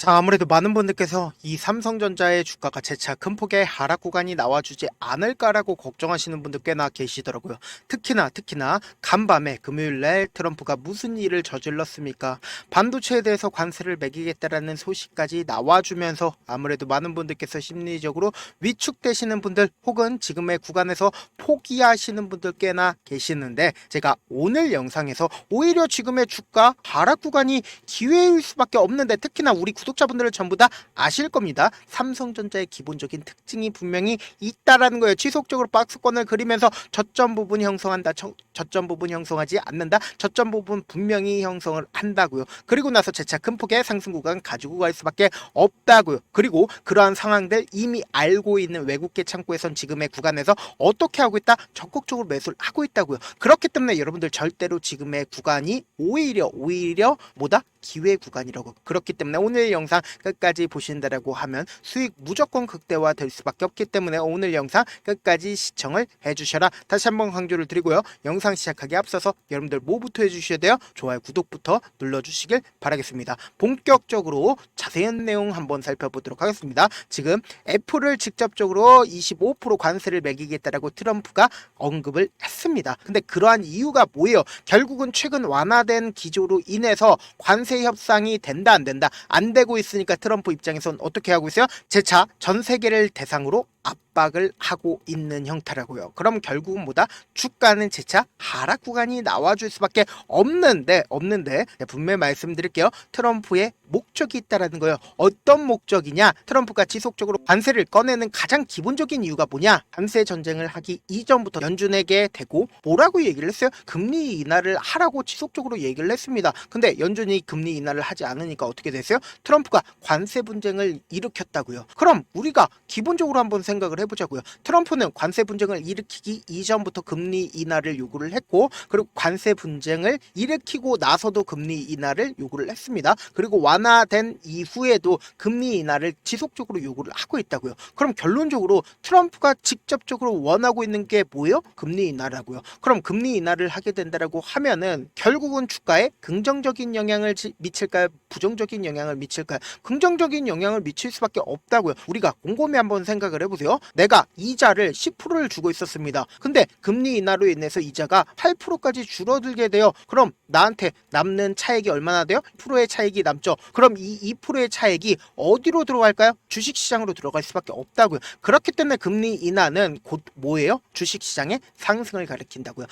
자, 아무래도 많은 분들께서 이 삼성전자의 주가가 재차 큰 폭의 하락 구간이 나와주지 않을까라고 걱정하시는 분들 꽤나 계시더라고요. 특히나 간밤에 금요일날 트럼프가 무슨 일을 저질렀습니까? 반도체에 대해서 관세를 매기겠다라는 소식까지 나와주면서 아무래도 많은 분들께서 심리적으로 위축되시는 분들 혹은 지금의 구간에서 포기하시는 분들 꽤나 계시는데, 제가 오늘 영상에서 오히려 지금의 주가 하락 구간이 기회일 수밖에 없는데, 특히나 우리 구독자분들은 전부 다 아실 겁니다. 삼성전자의 기본적인 특징이 분명히 있다라는 거예요. 지속적으로 박스권을 그리면서 저점 부분 형성한다, 저점 부분 형성하지 않는다, 저점 부분 분명히 형성을 한다고요. 그리고 나서 재차 큰 폭의 상승 구간 가지고 갈 수밖에 없다고요. 그리고 그러한 상황들 이미 알고 있는 외국계 창구에선 지금의 구간에서 어떻게 하고 있다? 적극적으로 매수를 하고 있다고요. 그렇기 때문에 여러분들 절대로 지금의 구간이 오히려 뭐다? 기회 구간이라고. 그렇기 때문에 오늘 영상 끝까지 보신다라고 하면 수익 무조건 극대화 될 수밖에 없기 때문에 오늘 영상 끝까지 시청을 해주셔라. 다시 한번 강조를 드리고요. 영상 시작하기 앞서서 여러분들 뭐부터 해주셔야 돼요? 좋아요, 구독부터 눌러주시길 바라겠습니다. 본격적으로 자세한 내용 한번 살펴보도록 하겠습니다. 지금 애플을 직접적으로 25% 관세를 매기겠다라고 트럼프가 언급을 했습니다. 근데 그러한 이유가 뭐예요? 결국은 최근 완화된 기조로 인해서 관세 협상이 된다 안 된다, 안 되고 있으니까 트럼프 입장에선 어떻게 하고 있어요? 재차 전 세계를 대상으로 압박을 하고 있는 형태라고요. 그럼 결국은 뭐다? 주가는 재차 하락 구간이 나와줄 수밖에 없는데 분명히 말씀드릴게요. 트럼프의 목적이 있다라는 거예요. 어떤 목적이냐? 트럼프가 지속적으로 관세를 꺼내는 가장 기본적인 이유가 뭐냐? 관세 전쟁을 하기 이전부터 연준에게 대고 뭐라고 얘기를 했어요? 금리 인하를 하라고 지속적으로 얘기를 했습니다. 근데 연준이 금리 인하를 하지 않으니까 어떻게 됐어요? 트럼프가 관세 분쟁을 일으켰다고요. 그럼 우리가 기본적으로 한번 생각을 해보자고요. 트럼프는 관세 분쟁을 일으키기 이전부터 금리 인하를 요구를 했고, 그리고 관세 분쟁을 일으키고 나서도 금리 인하를 요구를 했습니다. 그리고 완화된 이후에도 금리 인하를 지속적으로 요구를 하고 있다고요. 그럼 결론적으로 트럼프가 직접적으로 원하고 있는 게 뭐예요? 금리 인하라고요. 그럼 금리 인하를 하게 된다라고 하면은 결국은 주가에 긍정적인 영향을 미칠까요? 부정적인 영향을 미칠까요? 긍정적인 영향을 미칠 수밖에 없다고요. 우리가 곰곰이 한번 생각을 해보세요. 내가 이자를 10%를 주고 있었습니다. 근데 금리 인하로 인해서 이자가 8%까지 줄어들게 돼요. 그럼 나한테 남는 차익이 얼마나 돼요? 2%의 차익이 남죠. 그럼 이 2%의 차익이 어디로 들어갈까요? 주식시장으로 들어갈 수밖에 없다고요. 그렇기 때문에 금리 인하는 곧 뭐예요? 주식시장의 상승을 가리킨다고요.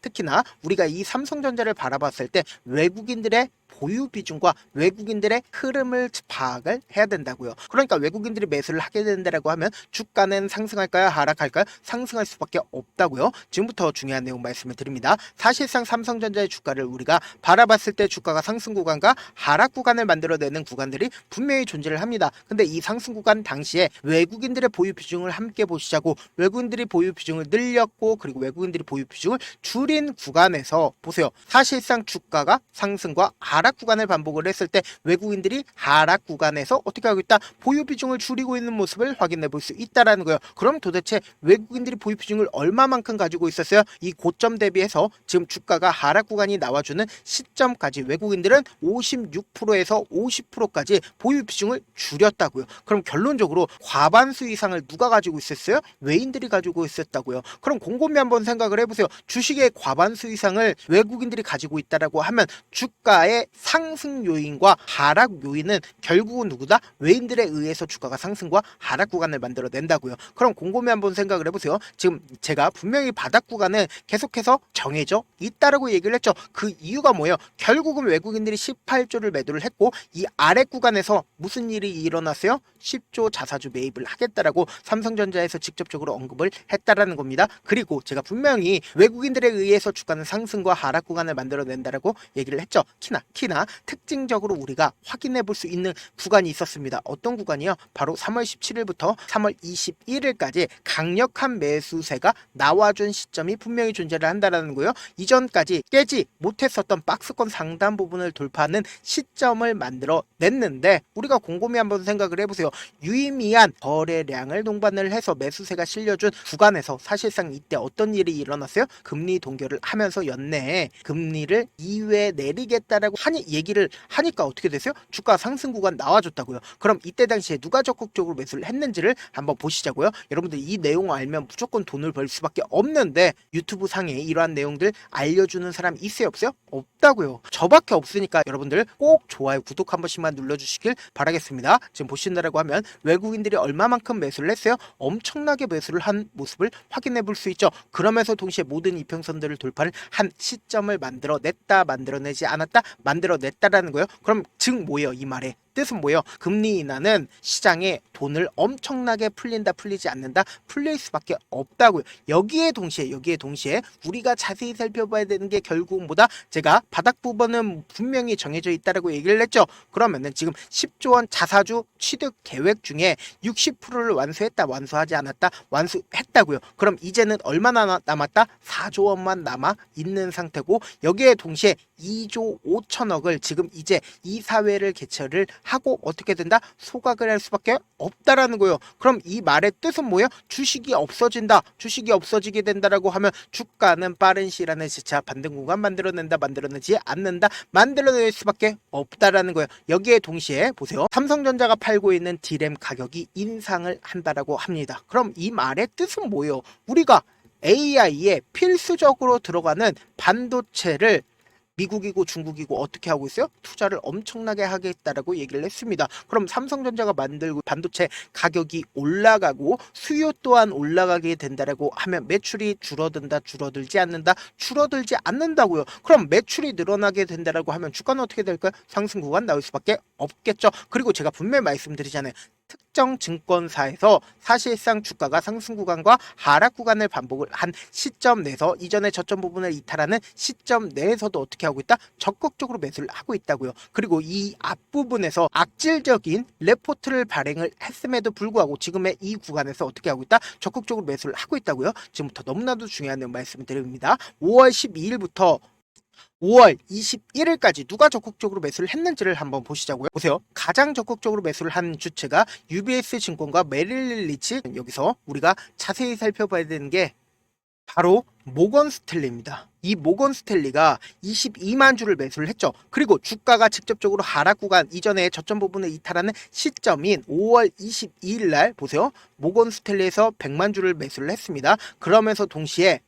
특히나 우리가 이 삼성전자를 바라봤을 때 외국인들의 보유 비중과 외국인들의 흐름을 파악을 해야 된다고요. 그러니까 외국인들이 매수를 하게 된다라고 하면 주가는 상승할까요? 하락할까요? 상승할 수밖에 없다고요. 지금부터 중요한 내용 말씀을 드립니다. 사실상 삼성전자의 주가를 우리가 바라봤을 때 주가가 상승 구간과 하락 구간을 만들어내는 구간들이 분명히 존재를 합니다. 근데 이 상승 구간 당시에 외국인들의 보유 비중을 함께 보시자고, 외국인들이 보유 비중을 늘렸고 그리고 외국인들이 보유 비중을 줄인 구간에서 보세요. 사실상 주가가 상승과 하락 구간을 반복을 했을 때 외국인들이 하락 구간에서 어떻게 하고 있다? 보유 비중을 줄이고 있는 모습을 확인해 볼 수 있다라는 거예요. 그럼 도대체 외국인들이 보유 비중을 얼마만큼 가지고 있었어요? 이 고점 대비해서 지금 주가가 하락 구간이 나와주는 시점까지 외국인들은 56%에서 50%까지 보유 비중을 줄였다고요. 그럼 결론적으로 과반수 이상을 누가 가지고 있었어요? 외인들이 가지고 있었다고요. 그럼 곰곰이 한번 생각을 해보세요. 주식의 과반수 이상을 외국인들이 가지고 있다라고 하면 주가의 상승 요인과 하락 요인은 결국은 누구다? 외인들에 의해서 주가가 상승과 하락 구간을 만들어낸다고요. 그럼 곰곰이 한번 생각을 해보세요. 지금 제가 분명히 바닥 구간은 계속해서 정해져 있다라고 얘기를 했죠. 그 이유가 뭐예요? 결국은 외국인들이 18조를 매도를 했고 이 아래 구간에서 무슨 일이 일어났어요? 10조 자사주 매입을 하겠다라고 삼성전자에서 직접적으로 언급을 했다라는 겁니다. 그리고 제가 분명히 외국인들에 의해서 주가는 상승과 하락 구간을 만들어낸다라고 얘기를 했죠. 키나 특징적으로 우리가 확인해 볼 수 있는 구간이 있었습니다. 어떤 구간이요? 바로 3월 17일부터 3월 21일까지 강력한 매수세가 나와준 시점이 분명히 존재를 한다는 거예요. 이전까지 깨지 못했었던 박스권 상단 부분을 돌파하는 시점을 만들어 냈는데 우리가 곰곰이 한번 생각을 해보세요. 유의미한 거래량을 동반을 해서 매수세가 실려준 구간에서 사실상 이때 어떤 일이 일어났어요? 금리 동결을 하면서 연내에 금리를 2회 내리겠다라고 얘기를 하니까 어떻게 됐어요? 주가 상승 구간 나와줬다고요. 그럼 이때 당시에 누가 적극적으로 매수를 했는지를 한번 보시자고요. 여러분들 이 내용 알면 무조건 돈을 벌 수밖에 없는데 유튜브 상에 이러한 내용들 알려주는 사람 있어요 없어요? 없다고요. 저밖에 없으니까 여러분들 꼭 좋아요 구독 한 번씩만 눌러주시길 바라겠습니다. 지금 보신다라고 하면 외국인들이 얼마만큼 매수를 했어요? 엄청나게 매수를 한 모습을 확인해 볼 수 있죠. 그러면서 동시에 모든 이평선들을 돌파를 한 시점을 만들어냈다, 만들어내지 않았다, 만들어냈다라는 거예요. 그럼 즉 뭐예요? 이 말에 뜻은 뭐예요? 금리 인하는 시장에 돈을 엄청나게 풀린다, 풀리지 않는다, 풀릴 수밖에 없다고요. 여기에 동시에 우리가 자세히 살펴봐야 되는 게 결국 뭐다? 제가 바닥 부분은 분명히 정해져 있다라고 얘기를 했죠. 그러면은 지금 10조 원 자사주 취득 계획 중에 60%를 완수했다, 완수하지 않았다, 완수했다고요. 그럼 이제는 얼마나 남았다? 4조 원만 남아 있는 상태고 여기에 동시에 2조 5천억을 지금 이제 이사회를 개최를 하고 어떻게 된다? 소각을 할 수밖에 없다라는 거예요. 그럼 이 말의 뜻은 뭐예요? 주식이 없어진다. 주식이 없어지게 된다라고 하면 주가는 빠른 시일 안에 재차 반등 구간 만들어낸다, 만들어내지 않는다, 만들어낼 수밖에 없다라는 거예요. 여기에 동시에 보세요. 삼성전자가 팔고 있는 D램 가격이 인상을 한다라고 합니다. 그럼 이 말의 뜻은 뭐예요? 우리가 AI에 필수적으로 들어가는 반도체를 미국이고 중국이고 어떻게 하고 있어요? 투자를 엄청나게 하겠다라고 얘기를 했습니다. 그럼 삼성전자가 만들고 반도체 가격이 올라가고 수요 또한 올라가게 된다라고 하면 매출이 줄어든다, 줄어들지 않는다, 줄어들지 않는다고요. 그럼 매출이 늘어나게 된다라고 하면 주가는 어떻게 될까요? 상승 구간 나올 수밖에 없겠죠. 그리고 제가 분명히 말씀드리잖아요. 특정 증권사에서 사실상 주가가 상승 구간과 하락 구간을 반복을 한 시점 내에서 이전의 저점 부분을 이탈하는 시점 내에서도 어떻게 하고 있다? 적극적으로 매수를 하고 있다고요. 그리고 이 앞부분에서 악질적인 레포트를 발행을 했음에도 불구하고 지금의 이 구간에서 어떻게 하고 있다? 적극적으로 매수를 하고 있다고요. 지금부터 너무나도 중요한 내용 말씀을 드립니다. 5월 12일부터 5월 21일까지 누가 적극적으로 매수를 했는지를 한번 보시자고요. 보세요. 가장 적극적으로 매수를 한 주체가 UBS 증권과 메릴 리치. 여기서 우리가 자세히 살펴봐야 되는 게 바로 모건 스탠리입니다. 이 모건 스탠리가 22만 주를 매수를 했죠. 그리고 주가가 직접적으로 하락 구간 이전에 저점 부분을 이탈하는 시점인 5월 22일 날 보세요. 모건 스탠리에서 100만 주를 매수를 했습니다. 그러면서 동시에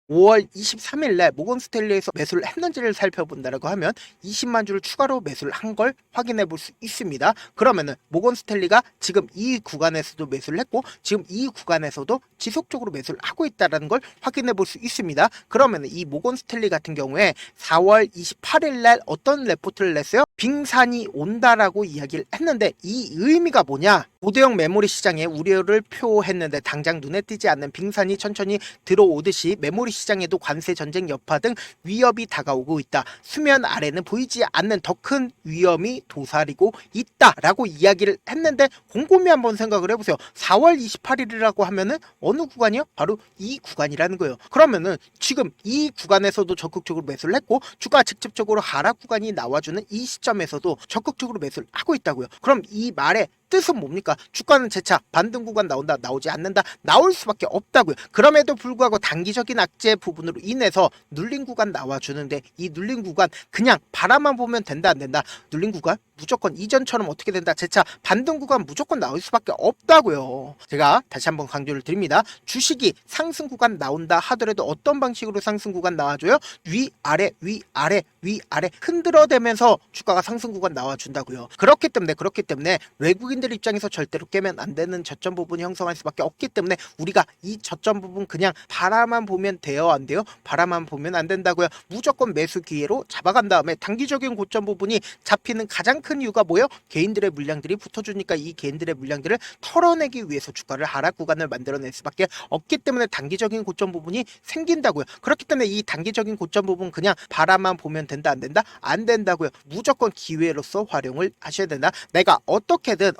5월 23일 날 모건 스탠리에서 매수를 했는지를 살펴본다라고 하면 20만 주를 추가로 매수를 한 걸 확인해 볼 수 있습니다. 그러면은 모건 스탠리가 지금 이 구간에서도 매수를 했고 지금 이 구간에서도 지속적으로 매수를 하고 있다는 걸 확인해 볼 수 있습니다. 그러면 이 모건 스탠리 같은 경우에 4월 28일 날 어떤 레포트를 냈어요? 빙산이 온다라고 이야기를 했는데 이 의미가 뭐냐? 고대형 메모리 시장에 우려를 표했는데 당장 눈에 띄지 않는 빙산이 천천히 들어오듯이 메모리 시장에도 관세 전쟁 여파 등 위협이 다가오고 있다. 수면 아래는 보이지 않는 더 큰 위험이 도사리고 있다라고 이야기를 했는데 곰곰이 한번 생각을 해보세요. 4월 28일이라고 하면은 어느 구간이요? 바로 이 구간이라는 거예요. 그러면은 지금 이 구간에서도 적극적으로 매수를 했고 주가 직접적으로 하락 구간이 나와주는 이 시점에서도 적극적으로 매수를 하고 있다고요. 그럼 이 말의 뜻은 뭡니까? 주가는 재차 반등 구간 나온다, 나오지 않는다, 나올 수밖에 없다고요. 그럼에도 불구하고 단기적인 악재 부분으로 인해서 눌린 구간 나와주는데 이 눌린 구간 그냥 바라만 보면 된다, 안 된다? 눌린 구간 무조건 이전처럼 어떻게 된다? 재차 반등 구간 무조건 나올 수밖에 없다고요. 제가 다시 한번 강조를 드립니다. 주식이 상승 구간 나온다 하더라도 어떤 방식으로 상승 구간 나와줘요? 위아래 위아래 위아래 흔들어대면서 주가가 상승 구간 나와준다고요. 그렇기 때문에 외국인들 입장에서 절대로 깨면 안 되는 저점 부분이 형성할 수밖에 없기 때문에 우리가 이 저점 부분 그냥 바라만 보면 돼요, 안 돼요? 바라만 보면 안 된다고요. 무조건 매수 기회로 잡아간 다음에 단기적인 고점 부분이 잡히는 가장 큰 큰 이유가 뭐예요? 개인들의 물량들이 붙어주니까 이 개인들의 물량들을 털어내기 위해서 주가를 하락 구간을 만들어낼 수밖에 없기 때문에 단기적인 고점 부분이 생긴다고요. 그렇기 때문에 이 단기적인 고점 부분 그냥 바라만 보면 된다 안 된다? 안 된다고요. 무조건 기회로서 활용을 하셔야 된다. 내가 어떻게든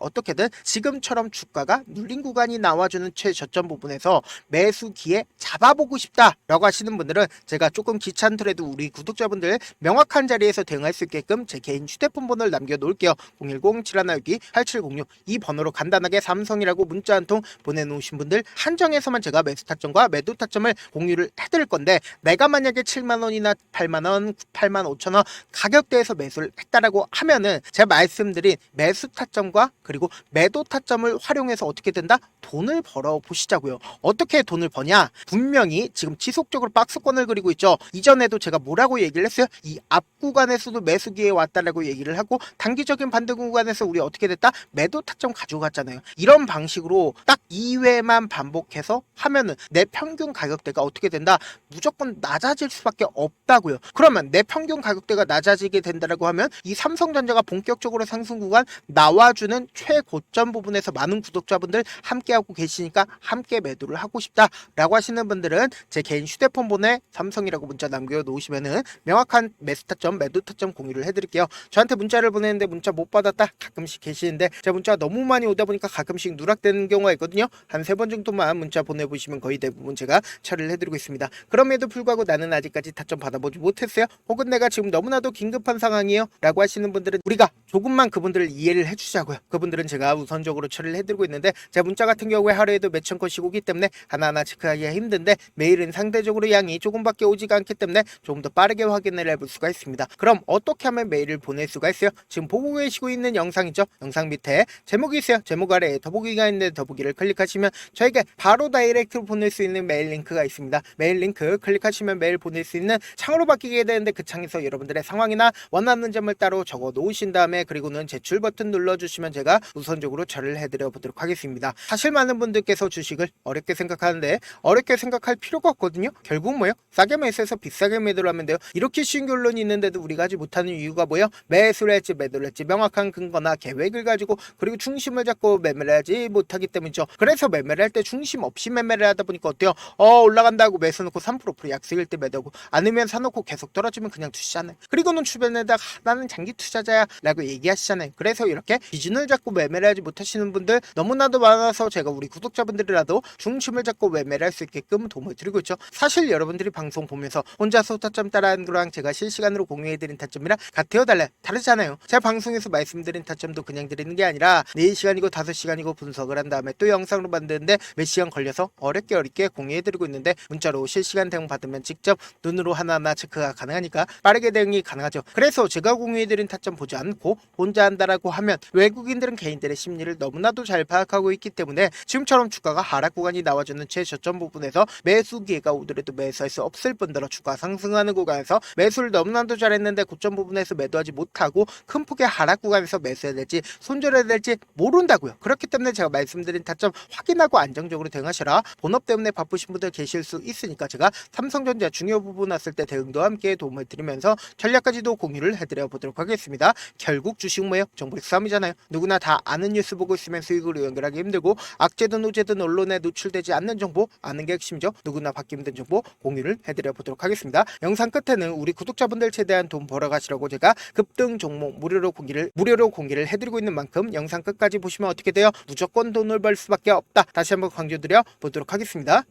지금처럼 주가가 눌린 구간이 나와주는 최저점 부분에서 매수 기회 잡아보고 싶다라고 하시는 분들은 제가 조금 귀찮더라도 우리 구독자분들 명확한 자리에서 대응할 수 있게끔 제 개인 휴대폰 번호를 남겨놓을게요. 010-7162-8706 이 번호로 간단하게 삼성이라고 문자 한 통 보내놓으신 분들 한정해서만 제가 매수 타점과 매도 타점을 공유를 해드릴 건데, 내가 만약에 7만원이나 8만원, 8만 5천원 가격대에서 매수를 했다라고 하면은 제가 말씀드린 매수 타점과 그리고 매도 타점을 활용해서 어떻게 된다? 돈을 벌어 보시자고요. 어떻게 돈을 버냐? 분명히 지금 지속적으로 박스권을 그리고 있죠. 이전에도 제가 뭐라고 얘기를 했어요? 이 앞 구간에서도 매수 기회 왔다라고 얘기를 하고 단기적인 반등 구간에서 우리 어떻게 됐다? 매도 타점 가지고 갔잖아요. 이런 방식으로 딱 2회만 반복해서 하면은 내 평균 가격대가 어떻게 된다? 무조건 낮아질 수밖에 없다고요. 그러면 내 평균 가격대가 낮아지게 된다라고 하면 이 삼성전자가 본격적으로 상승 구간 나와주는 최고점 부분에서 많은 구독자분들 함께하고 계시니까 함께 매도를 하고 싶다라고 하시는 분들은 제 개인 휴대폰 번호에 삼성이라고 문자 남겨놓으시면은 명확한 매수 타점, 매도 타점 공유를 해드릴게요. 저한테 문자를 보내는데 문자 못 받았다 가끔씩 계시는데 제 문자가 너무 많이 오다 보니까 가끔씩 누락되는 경우가 있거든요. 한 3번 정도만 문자 보내보시면 거의 대부분 제가 처리를 해드리고 있습니다. 그럼에도 불구하고 나는 아직까지 타점 받아보지 못했어요. 혹은 내가 지금 너무나도 긴급한 상황이에요 라고 하시는 분들은 우리가 조금만 그분들을 이해를 해주자고요. 그분들은 제가 우선적으로 처리를 해드리고 있는데, 제 문자 같은 경우에 하루에도 몇천 건씩 오기 때문에 하나하나 체크하기가 힘든데 매일은 상대적으로 양이 조금밖에 오지가 않기 때문에 조금 더 빠르게 확인을 해볼 수가 있습니다. 그럼 어떻게 하면 메일을 보낼 수가 있어요? 지금 보고 계시고 있는 영상이죠. 영상 밑에 제목이 있어요. 제목 아래에 더보기가 있는데 더보기를 클릭하시면 저에게 바로 다이렉트로 보낼 수 있는 메일 링크가 있습니다. 메일 링크 클릭하시면 메일 보낼 수 있는 창으로 바뀌게 되는데, 그 창에서 여러분들의 상황이나 원하는 점을 따로 적어 놓으신 다음에 그리고는 제출 버튼 눌러주시면 제가 우선적으로 처리를 해드려 보도록 하겠습니다. 사실 많은 분들께서 주식을 어렵게 생각하는데 어렵게 생각할 필요가 없거든요. 결국 뭐예요? 싸게 매수해서 비싸게 매도를 하면 돼요. 이렇게 쉬운 결론이 있는데도 우리가 하지 못하는 이유가 뭐예요? 매수를 했지 매도를 했지 명확한 근거나 계획을 가지고 그리고 중심을 잡고 매매를 하지 못하기 때문이죠. 그래서 매매를 할 때 중심 없이 매매를 하다 보니까 어때요? 올라간다고 매수 놓고 3% 약세일 때 매도하고, 아니면 사놓고 계속 떨어지면 그냥 투시잖아요. 그리고는 주변에다가 나는 장기 투자자야 라고 얘기하시잖아요. 그래서 이렇게 기준을 잡고 매매를 하지 못하시는 분들 너무나도 많아서 제가 우리 구독자분들이라도 중심을 잡고 매매를 할 수 있게끔 도움을 드리고 있죠. 사실 여러분들이 방송 보면서 혼자서 타점 따라하는 거랑 제가 실시간으로 공유해드린 타점이랑 같아요 달라요? 다르잖아요. 제가 방송에서 말씀드린 타점도 그냥 드리는 게 아니라 4시간이고 5시간이고 분석을 한 다음에 또 영상으로 만드는데 몇 시간 걸려서 어렵게 공유해드리고 있는데, 문자로 실시간 대응 받으면 직접 눈으로 하나하나 체크가 가능하니까 빠르게 대응이 가능하죠. 그래서 제가 공유해드린 타점 보지 않고 혼자 한다라고 하면 외국인들은 개인들의 심리를 너무나도 잘 파악하고 있기 때문에 지금처럼 주가가 하락 구간이 나와주는 최저점 부분에서 매수 기회가 오더라도 매수할 수 없을 뿐더러 주가 상승하는 구간에서 매수를 너무나도 잘했는데 고점 부분에서 매도하지 못하고 큰 폭의 하락 구간에서 매수해야 될지 손절해야 될지 모른다고요. 그렇기 때문에 제가 말씀드린 타점 확인하고 안정적으로 대응하셔라. 본업 때문에 바쁘신 분들 계실 수 있으니까 제가 삼성전자 중요 부분 왔을 때 대응도 함께 도움을 드리면서 전략까지도 공유를 해드려 보도록 하겠습니다. 결국 주식 뭐예요? 정보의 싸움이잖아요. 누구나 다 아는 뉴스 보고 있으면 수익으로 연결하기 힘들고, 악재든 우재든 언론에 노출되지 않는 정보 아는 게 핵심이죠. 누구나 받기 힘든 정보 공유를 해드려 보도록 하겠습니다. 영상 끝에는 우리 구독자분들 최대한 돈 벌어가시라고 제가 급등 종목 무료로 공개를 해드리고 있는 만큼 영상 끝까지 보시면 어떻게 돼요? 무조건 돈을 벌 수밖에 없다. 다시 한번 강조드려 보도록 하겠습니다.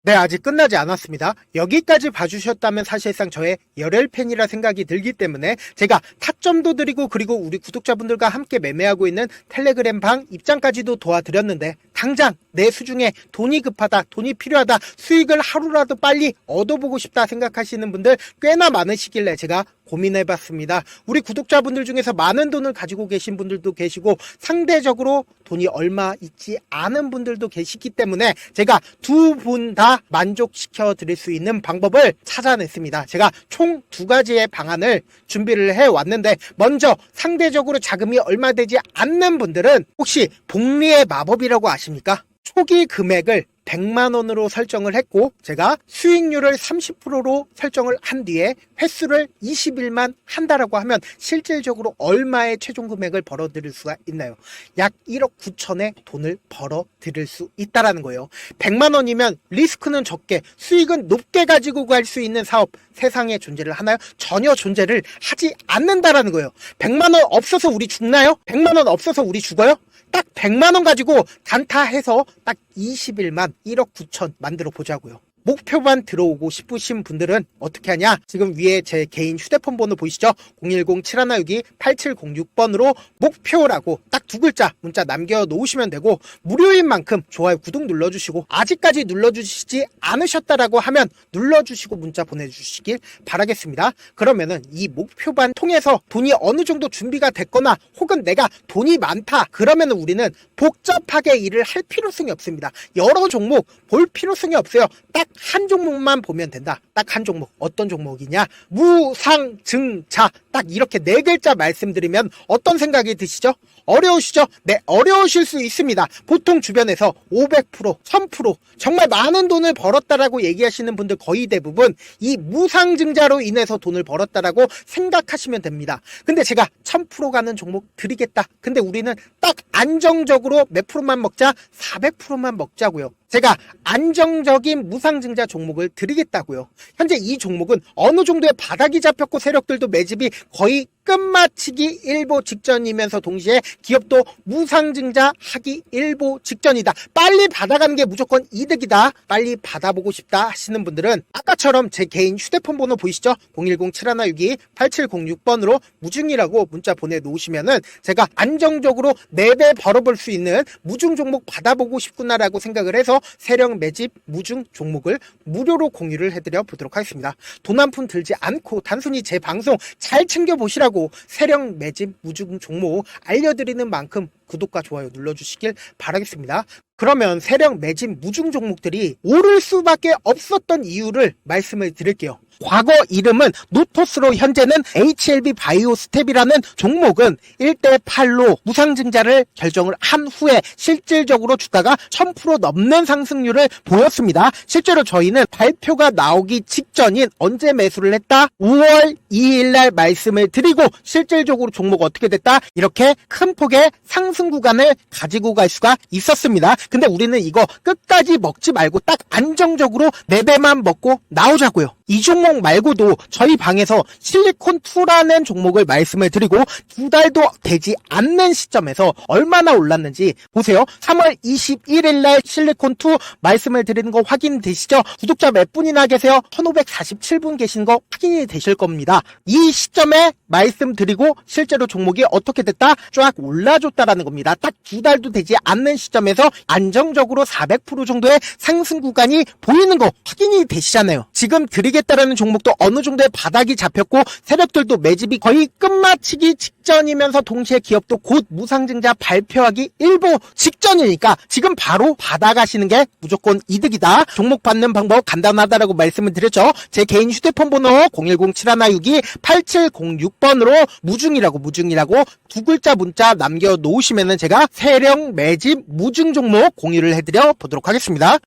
네, 아직 끝나지 않았습니다. 여기까지 봐주셨다면 사실상 저의 열혈 팬이라 생각이 들기 때문에 제가 타점도 드리고 그리고 우리 구독자분들과 함께 매매하고 있는 텔레그램 방 입장까지도 도와드렸는데, 당장 내 수중에 돈이 급하다, 돈이 필요하다, 수익을 하루라도 빨리 얻어보고 싶다 생각하시는 분들 꽤나 많으시길래 제가 고민해봤습니다. 우리 구독자분들 중에서 많은 돈을 가지고 계신 분들도 계시고 상대적으로 돈이 얼마 있지 않은 분들도 계시기 때문에 제가 두 분 다 만족시켜 드릴 수 있는 방법을 찾아냈습니다. 제가 총 2가지의 방안을 준비를 해왔는데, 먼저 상대적으로 자금이 얼마 되지 않는 분들은 혹시 복리의 마법이라고 아십니까? 초기 금액을 100만 원으로 설정을 했고 제가 수익률을 30%로 설정을 한 뒤에 횟수를 20일만 한다라고 하면 실질적으로 얼마의 최종 금액을 벌어들일 수가 있나요? 약 1억 9천의 돈을 벌어들일 수 있다라는 거예요. 100만 원이면 리스크는 적게 수익은 높게 가지고 갈 수 있는 사업 세상에 존재를 하나요? 전혀 존재를 하지 않는다라는 거예요. 100만 원 없어서 우리 죽나요? 100만 원 없어서 우리 죽어요? 딱 100만 원 가지고 단타해서 딱 20일만 1억 9천 만들어 보자고요. 목표만 들어오고 싶으신 분들은 어떻게 하냐? 지금 위에 제 개인 휴대폰 번호 보이시죠? 010-7162-8706번으로 목표라고 딱 두 글자 문자 남겨놓으시면 되고 무료인 만큼 좋아요, 구독 눌러주시고 아직까지 눌러주시지 않으셨다라고 하면 눌러주시고 문자 보내주시길 바라겠습니다. 그러면은 이 목표반 통해서 돈이 어느 정도 준비가 됐거나 혹은 내가 돈이 많다 그러면은 우리는 복잡하게 일을 할 필요성이 없습니다. 여러 종목 볼 필요성이 없어요. 딱 한 종목만 보면 된다. 딱 한 종목. 어떤 종목이냐? 무상증자. 딱 이렇게 네 글자 말씀드리면 어떤 생각이 드시죠? 어려우시죠? 네, 어려우실 수 있습니다. 보통 주변에서 500%, 1000% 정말 많은 돈을 벌었다라고 얘기하시는 분들 거의 대부분 이 무상증자로 인해서 돈을 벌었다라고 생각하시면 됩니다. 근데 제가 1000% 가는 종목 드리겠다. 근데 우리는 딱 안정적으로 몇 프로만 먹자? 400%만 먹자고요. 제가 안정적인 무상증자 종목을 드리겠다고요. 현재 이 종목은 어느 정도의 바닥이 잡혔고 세력들도 매집이 거의 끝마치기 일보 직전이면서 동시에 기업도 무상증자 하기 일보 직전이다. 빨리 받아가는 게 무조건 이득이다. 빨리 받아보고 싶다 하시는 분들은 아까처럼 제 개인 휴대폰 번호 보이시죠? 010-7162-8706번으로 무중이라고 문자 보내놓으시면은 제가 안정적으로 4배 벌어볼 수 있는 무중 종목 받아보고 싶구나라고 생각을 해서 세력 매집 무중 종목을 무료로 공유를 해드려 보도록 하겠습니다. 돈 한 푼 들지 않고 단순히 제 방송 잘 챙겨보시라고 세력 매집 무중 종목 알려드리는 만큼 구독과 좋아요 눌러주시길 바라겠습니다. 그러면 세력 매집 무중 종목들이 오를 수밖에 없었던 이유를 말씀을 드릴게요. 과거 이름은 노토스로 현재는 HLB 바이오스텝이라는 종목은 1대8로 무상증자를 결정을 한 후에 실질적으로 주가가 1000% 넘는 상승률을 보였습니다. 실제로 저희는 발표가 나오기 직전인 언제 매수를 했다? 5월 2일날 말씀을 드리고 실질적으로 종목 어떻게 됐다? 이렇게 큰 폭의 상승 구간을 가지고 갈 수가 있었습니다. 근데 우리는 이거 끝까지 먹지 말고 딱 안정적으로 4배만 먹고 나오자고요. 이 종목 말고도 저희 방에서 실리콘2라는 종목을 말씀을 드리고 2달도 되지 않는 시점에서 얼마나 올랐는지 보세요. 3월 21일날 실리콘2 말씀을 드리는 거 확인되시죠? 구독자 몇 분이나 계세요? 1547분 계신 거 확인이 되실 겁니다. 이 시점에 말씀드리고 실제로 종목이 어떻게 됐다? 쫙 올라줬다라는 겁니다. 딱 2달도 되지 않는 시점에서 안정적으로 400% 정도의 상승 구간이 보이는 거 확인이 되시잖아요. 지금 드리겠다라는 종목도 어느 정도의 바닥이 잡혔고 세력들도 매집이 거의 끝마치기 직전이면서 동시에 기업도 곧 무상증자 발표하기 일보 직전이니까 지금 바로 받아가시는 게 무조건 이득이다. 종목 받는 방법 간단하다라고 말씀을 드렸죠. 제 개인 휴대폰 번호 010-7162-8706번으로 무중이라고 두 글자 문자 남겨놓으시면은 제가 세력 매집 무중 종목 공유를 해드려 보도록 하겠습니다.